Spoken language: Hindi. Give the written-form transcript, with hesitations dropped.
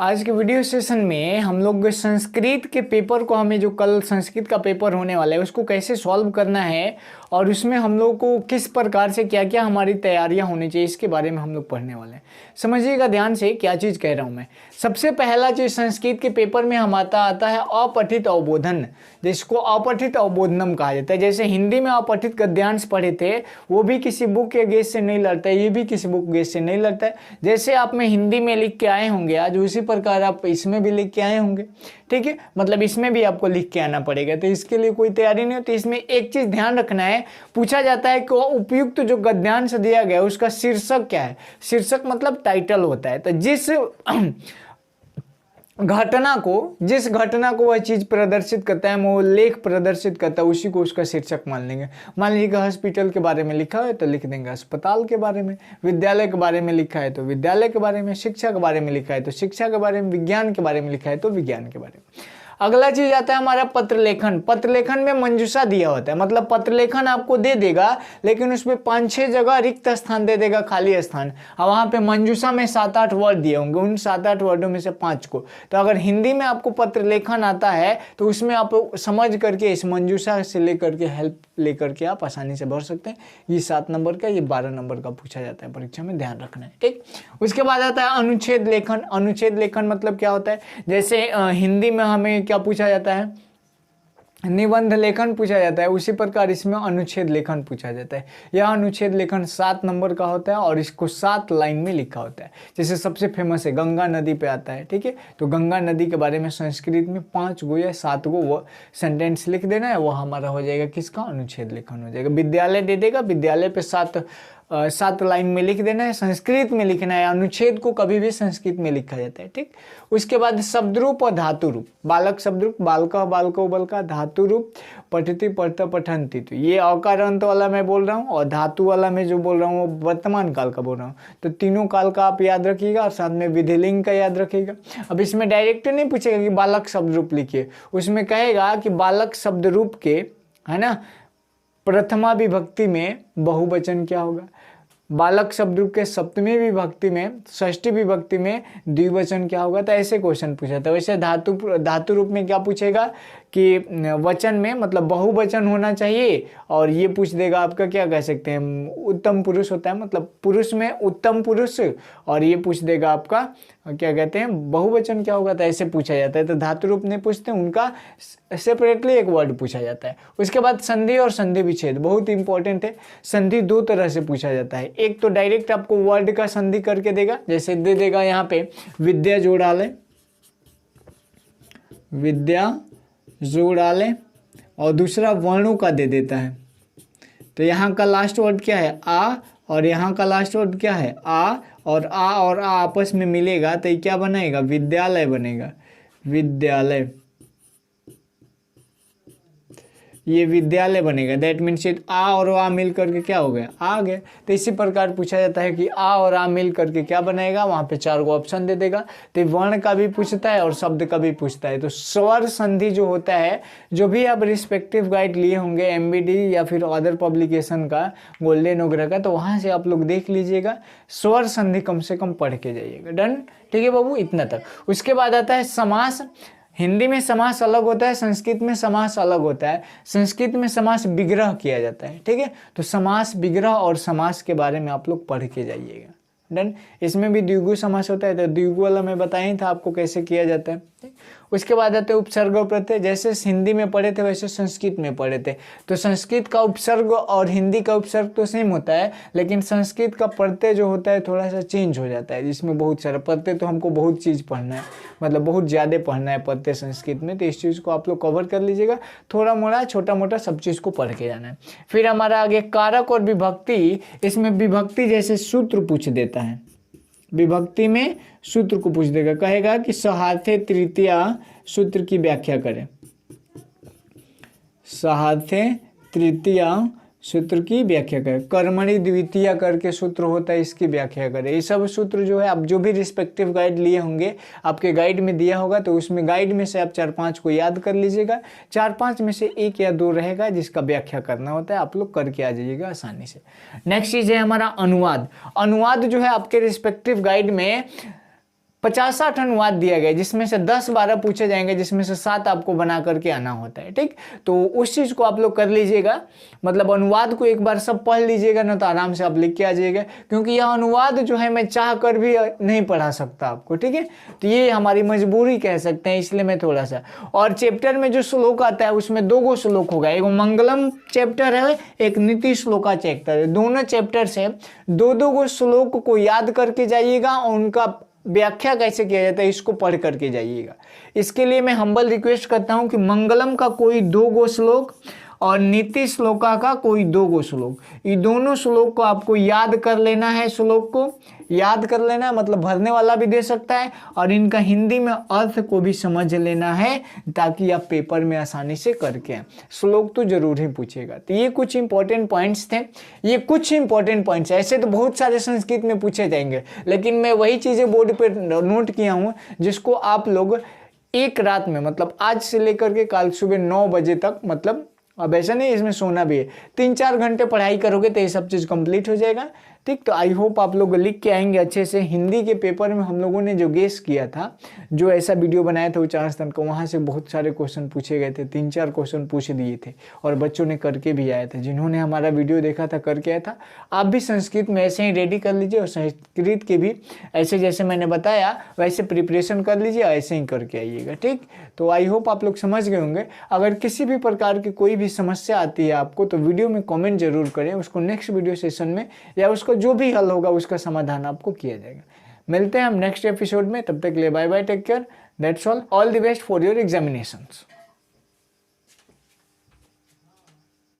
आज के वीडियो सेशन में हम लोग संस्कृत के पेपर को, हमें जो कल संस्कृत का पेपर होने वाला है उसको कैसे सॉल्व करना है और उसमें हम लोग को किस प्रकार से क्या क्या हमारी तैयारियां होनी चाहिए इसके बारे में हम लोग पढ़ने वाले हैं। समझिएगा ध्यान से क्या चीज़ कह रहा हूँ मैं। सबसे पहला चीज़ संस्कृत के पेपर में हम आता है अपठित अवबोधन, जिसको अपठित अवबोधनम कहा जाता है। जैसे हिंदी में अपठित गद्यांश पढ़े थे, वो भी किसी बुक के गेस से नहीं लड़ता है, ये भी किसी बुक गेस से नहीं लड़ता है। जैसे आप में हिंदी में लिख के आए होंगे आज, उसी प्रकार आप इसमें भी लिख के आए होंगे। ठीक है, मतलब इसमें भी आपको लिख के आना पड़ेगा, तो इसके लिए कोई तैयारी नहीं होती। इसमें एक चीज ध्यान रखना है, पूछा जाता है कि उपयुक्त जो गद्यांश दिया गया उसका शीर्षक क्या है। शीर्षक मतलब टाइटल होता है। तो जिस घटना को वह चीज प्रदर्शित करता है, वो लेख प्रदर्शित करता है, उसी को उसका शीर्षक मान लेंगे। मान लीजिए हॉस्पिटल के बारे में लिखा है तो लिख देंगे अस्पताल के बारे में, विद्यालय के बारे में लिखा है तो विद्यालय के बारे में, शिक्षा के बारे में लिखा है तो शिक्षा के बारे में, विज्ञान के बारे में लिखा है तो विज्ञान के बारे में। अगला चीज आता है हमारा पत्र लेखन। पत्र लेखन में मंजूषा दिया होता है, मतलब पत्र लेखन आपको दे देगा लेकिन उसमें 5-6 जगह रिक्त स्थान दे देगा, खाली स्थान। और वहां पे मंजूषा में 7-8 वर्ड दिए होंगे, उन 7-8 वर्डों में से 5 को। तो अगर हिंदी में आपको पत्र लेखन आता है तो उसमें आप समझ करके इस मंजूषा से लेकर के हेल्प लेकर के आप आसानी से भर सकते हैं। ये 7 नंबर का, ये 12 नंबर का पूछा जाता है परीक्षा में, ध्यान रखना है। ठीक, उसके बाद आता है अनुच्छेद लेखन। अनुच्छेद लेखन मतलब क्या होता है, जैसे हिंदी में हमें क्या पूछा जाता है, निबंध लेखन पूछा जाता है, उसी प्रकार इसमें अनुच्छेद लेखन पूछा जाता है। यह अनुच्छेद लेखन 7 नंबर का होता है और इसको 7 लाइन में लिखा होता है। जैसे सबसे फेमस है गंगा नदी पे आता है। ठीक है, तो गंगा नदी के बारे में संस्कृत में 5 गो या 7 गो वो सेंटेंस लिख देना है, वो हमारा हो जाएगा किसका, अनुच्छेद लेखन हो जाएगा। विद्यालय दे देगा, विद्यालय पे 7 लाइन में लिख देना है, संस्कृत में लिखना है। अनुच्छेद को कभी भी संस्कृत में लिखा जाता है। ठीक, उसके बाद शब्द रूप और धातु रूप। बालक शब्द रूप, बालका बालको बलका, धातु रूप पठति पठता पठंती। तो ये अकार अंत वाला मैं बोल रहा हूँ और धातु वाला मैं जो बोल रहा हूँ वो वर्तमान काल का बोल रहा हूँ। तो तीनों काल का आप याद रखिएगा और साथ में विधिलिंग का याद रखिएगा। अब इसमें डायरेक्ट नहीं पूछेगा कि बालक शब्द रूप लिखिए, उसमें कहेगा कि बालक शब्द रूप के, है ना, प्रथमा विभक्ति में बहुवचन क्या होगा, बालक शब्द रूप के सप्तमी विभक्ति में, षष्ठी विभक्ति में द्विवचन क्या होगा। तो ऐसे क्वेश्चन पूछा था। वैसे धातु रूप में क्या पूछेगा कि वचन में मतलब बहुवचन होना चाहिए, और ये पूछ देगा आपका क्या कह सकते हैं, उत्तम पुरुष होता है, मतलब पुरुष में उत्तम पुरुष, और ये पूछ देगा आपका क्या कहते हैं बहुवचन क्या होगा। तो ऐसे पूछा जाता है। तो धातु रूप नहीं पूछते, उनका सेपरेटली एक वर्ड पूछा जाता है। उसके बाद संधि और संधि विच्छेद बहुत इंपॉर्टेंट है। संधि 2 तरह से पूछा जाता है। एक तो डायरेक्ट आपको वर्ड का संधि करके देगा, जैसे दे देगा यहाँ पे विद्या जोड़ाले, विद्या जोड़ाले, और दूसरा वर्णों का दे देता है। तो यहाँ का लास्ट वर्ड क्या है, आ, और यहाँ का लास्ट वर्ड क्या है, आ, और आ आपस में मिलेगा तो ये क्या बनेगा, विद्यालय बनेगा। विद्यालय, ये विद्यालय बनेगा। दैट मीन्स आ और आ मिल करके क्या हो गया, आ गया। तो इसी प्रकार पूछा जाता है कि आ और आ मिल करके क्या बनेगा, वहाँ पे 4 गो ऑप्शन दे देगा। तो वर्ण का भी पूछता है और शब्द का भी पूछता है। तो स्वर संधि जो होता है, जो भी आप रिस्पेक्टिव गाइड लिए होंगे MBD या फिर अदर पब्लिकेशन का, गोल्डन वगैरह का, तो वहाँ से आप लोग देख लीजिएगा। स्वर संधि कम से कम पढ़ के जाइएगा। डन, ठीक है बाबू, इतना तक। उसके बाद आता है समास। हिंदी में समास अलग होता है, संस्कृत में समास अलग होता है। संस्कृत में समास विग्रह किया जाता है। ठीक है, तो समास विग्रह और समास के बारे में आप लोग पढ़ के जाइएगा। डन, इसमें भी द्विगु समास होता है, तो द्विगु वाला मैं बताया ही था आपको कैसे किया जाता है। उसके बाद आते हैं उपसर्ग और प्रत्यय। जैसे हिंदी में पढ़े थे वैसे संस्कृत में पढ़े थे। तो संस्कृत का उपसर्ग और हिंदी का उपसर्ग तो सेम होता है, लेकिन संस्कृत का प्रत्यय जो होता है थोड़ा सा चेंज हो जाता है, जिसमें बहुत सारा प्रत्यय, तो हमको बहुत चीज़ पढ़ना है, मतलब बहुत ज़्यादा पढ़ना है प्रत्यय संस्कृत में। तो इस चीज़ को आप लोग कवर कर लीजिएगा, थोड़ा मोड़ा छोटा मोटा सब चीज़ को पढ़ के जाना है। फिर हमारा आगे कारक और विभक्ति। इसमें विभक्ति जैसे सूत्र पूछ देता है, विभक्ति में सूत्र को पूछ देगा, कहेगा कि सहार्थे तृतीया सूत्र की व्याख्या करें। सहार्थे तृतीया सूत्र की व्याख्या करें। कर्मणि द्वितीया करके सूत्र होता है, इसकी व्याख्या करें। ये सब सूत्र जो है आप जो भी रिस्पेक्टिव गाइड लिए होंगे, आपके गाइड में दिया होगा, तो उसमें गाइड में से आप 4-5 को याद कर लीजिएगा। 4-5 में से 1 या 2 रहेगा जिसका व्याख्या करना होता है, आप लोग करके आ जाइएगा आसानी से। नेक्स्ट चीज है हमारा अनुवाद। अनुवाद जो है आपके रिस्पेक्टिव गाइड में 50-60 अनुवाद दिया गया जिसमें से 10-12 पूछे जाएंगे, जिसमें से 7 आपको बना करके आना होता है। ठीक, तो उस चीज़ को आप लोग कर लीजिएगा, मतलब अनुवाद को एक बार सब पढ़ लीजिएगा ना, तो आराम से आप लिख के आ जाइएगा, क्योंकि यह अनुवाद जो है मैं चाह कर भी नहीं पढ़ा सकता आपको। ठीक है, तो ये हमारी मजबूरी कह सकते हैं, इसलिए मैं थोड़ा सा। और चैप्टर में जो श्लोक आता है उसमें 2 श्लोक होगा, एक मंगलम चैप्टर है, एक नीति श्लोका चैप्टर है। दोनों चैप्टर से 2 श्लोक को याद करके जाइएगा और उनका व्याख्या कैसे किया जाता है इसको पढ़ करके जाइएगा। इसके लिए मैं हम्बल रिक्वेस्ट करता हूं कि मंगलम का कोई 2 श्लोक और नीति श्लोका का कोई 2 श्लोक, ये दोनों श्लोक को आपको याद कर लेना है। श्लोक को याद कर लेना है, मतलब भरने वाला भी दे सकता है, और इनका हिंदी में अर्थ को भी समझ लेना है, ताकि आप पेपर में आसानी से करके आए। श्लोक तो जरूर ही पूछेगा। तो ये कुछ इंपॉर्टेंट पॉइंट्स थे, ये कुछ इंपॉर्टेंट पॉइंट्स। ऐसे तो बहुत सारे संस्कृत में पूछे जाएंगे, लेकिन मैं वही चीज़ें बोर्ड पर नोट किया हूँ जिसको आप लोग एक रात में, मतलब आज से लेकर के कल सुबह 9 बजे तक, मतलब अब ऐसा नहीं इसमें सोना भी है, 3-4 घंटे पढ़ाई करोगे तो ये सब चीज़ कंप्लीट हो जाएगा। ठीक, तो आई होप आप लोग लिख के आएंगे अच्छे से। हिंदी के पेपर में हम लोगों ने जो गेस किया था, जो ऐसा वीडियो बनाया था उच्चारण का, वहाँ से बहुत सारे क्वेश्चन पूछे गए थे, 3-4 क्वेश्चन पूछ दिए थे और बच्चों ने करके भी आया था। जिन्होंने हमारा वीडियो देखा था करके आया था। आप भी संस्कृत में ऐसे ही रेडी कर लीजिए और संस्कृत के भी ऐसे जैसे मैंने बताया वैसे प्रिपरेशन कर लीजिए, ऐसे ही करके आइएगा। ठीक, तो आई होप आप लोग समझ गए होंगे। अगर किसी भी प्रकार की कोई भी समस्या आती है आपको तो वीडियो में कमेंट जरूर करें, उसको नेक्स्ट वीडियो सेशन में या उसको जो भी हल होगा उसका समाधान आपको किया जाएगा। मिलते हैं हम नेक्स्ट एपिसोड में, तब तक के लिए bye bye, take care, that's all the best for your examinations.